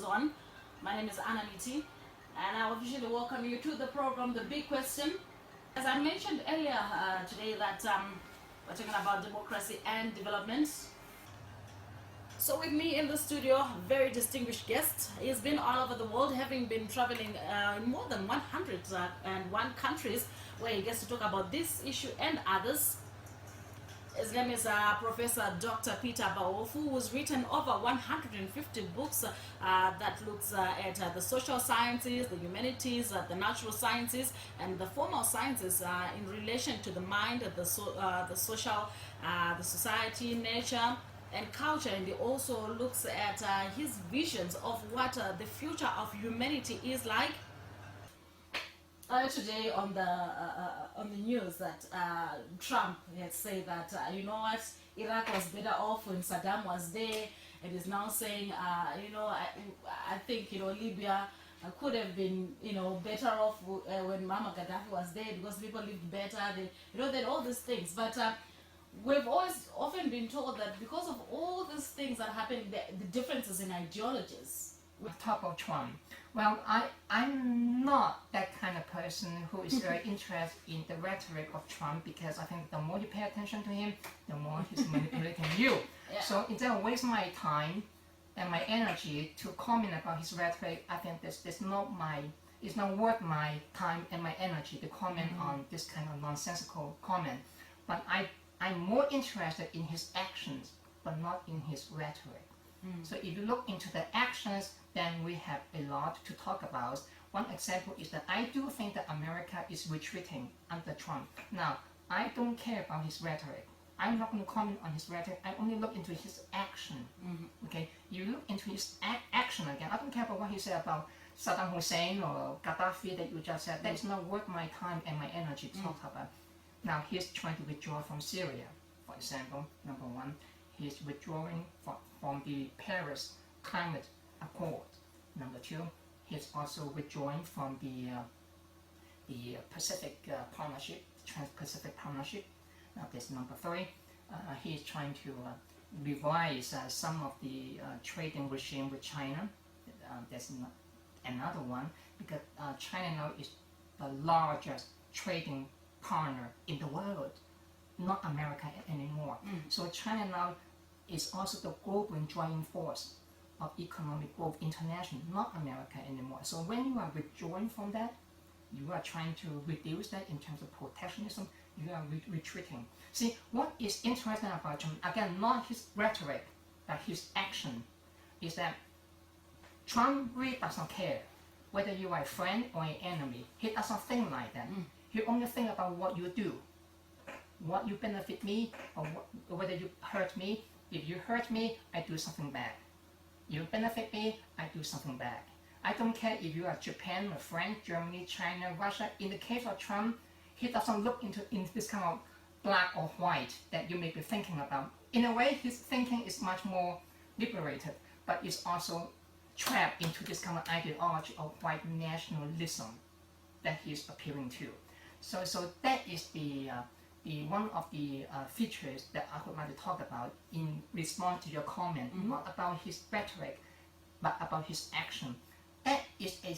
on. My name is Anna Miti, and I officially welcome you to the program, The Big Question. As I mentioned earlier today that we're talking about democracy and development. So with me in the studio, a very distinguished guest. He's been all over the world, having been traveling in more than 101 countries, where he gets to talk about this issue and others. His name is Professor Dr. Peter Baofu, who's written over 150 books that looks at the social sciences, the humanities, the natural sciences, and the formal sciences in relation to the mind, the social, the society, nature, and culture. And he also looks at his visions of what the future of humanity is like. Today on the news that Trump had said that you know what, Iraq was better off when Saddam was there. It is now saying you know, I think, you know, Libya could have been, you know, better off when Muammar Gaddafi was there because people lived better. They, you know, they had all these things, but we've always often been told that because of all these things that happen, the differences in ideologies. With top of Trump, well, I'm not that kind of person who is very interested in the rhetoric of Trump, because I think the more you pay attention to him, the more he's manipulating you. Yeah. So instead of wasting my time and my energy to comment about his rhetoric, I think it's not worth my time and my energy to comment on this kind of nonsensical comment. But I'm more interested in his actions, but not in his rhetoric. So if you look into the actions, then we have a lot to talk about. One example is that I do think that America is retreating under Trump. Now, I don't care about his rhetoric. I'm not going to comment on his rhetoric. I only look into his action. Okay, you look into his action again. I don't care about what he said about Saddam Hussein or Gaddafi that you just said. That is not worth my time and my energy to talk about. Now, he's trying to withdraw from Syria, for example, number one. He's withdrawing from the Paris Climate Accord. Number two, he's also withdrawing from the Pacific Partnership, Trans-Pacific Partnership. Now, that's number three. He's trying to revise some of the trading regime with China. That's another one, because China now is the largest trading partner in the world, not America anymore. So China now is also the global driving force of economic growth internationally, not America anymore. So when you are withdrawing from that, you are trying to reduce that in terms of protectionism, you are retreating. See, what is interesting about Trump, again, not his rhetoric, but his action, is that Trump really doesn't care whether you are a friend or an enemy. He doesn't think like that. He only thinks about what you do, what you benefit me, or whether you hurt me. If you hurt me, I do something bad. You benefit me, I do something bad. I don't care if you are Japan, or France, Germany, China, Russia. In the case of Trump, he doesn't look into this kind of black or white that you may be thinking about. In a way, his thinking is much more liberated, but it's also trapped into this kind of ideology of white nationalism that he's appealing to. So that is the one of the features that I would like to talk about in response to your comment, not about his rhetoric, but about his action. That is a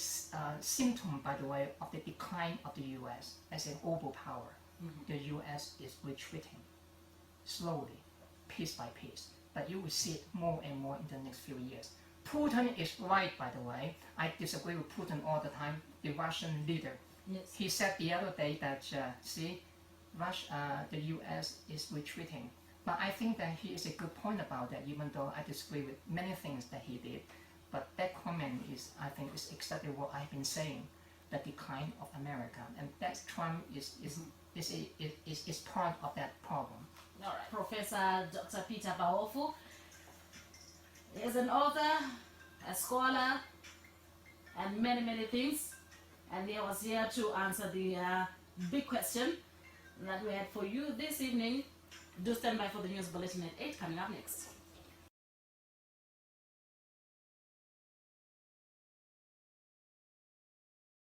symptom, by the way, of the decline of the U.S. as a global power. The U.S. is retreating slowly, piece by piece, but you will see it more and more in the next few years. Putin is right, by the way. I disagree with Putin all the time, the Russian leader. Yes. He said the other day that, the U.S. is retreating. But I think that he is a good point about that, even though I disagree with many things that he did. But that comment is, I think, is exactly what I've been saying, the decline of America. And that Trump is part of that problem. All right. Professor Dr. Peter Baofu is an author, a scholar, and many things. And he was here to answer the big question that we had for you this evening. Do stand by for the news bulletin at 8, coming up next.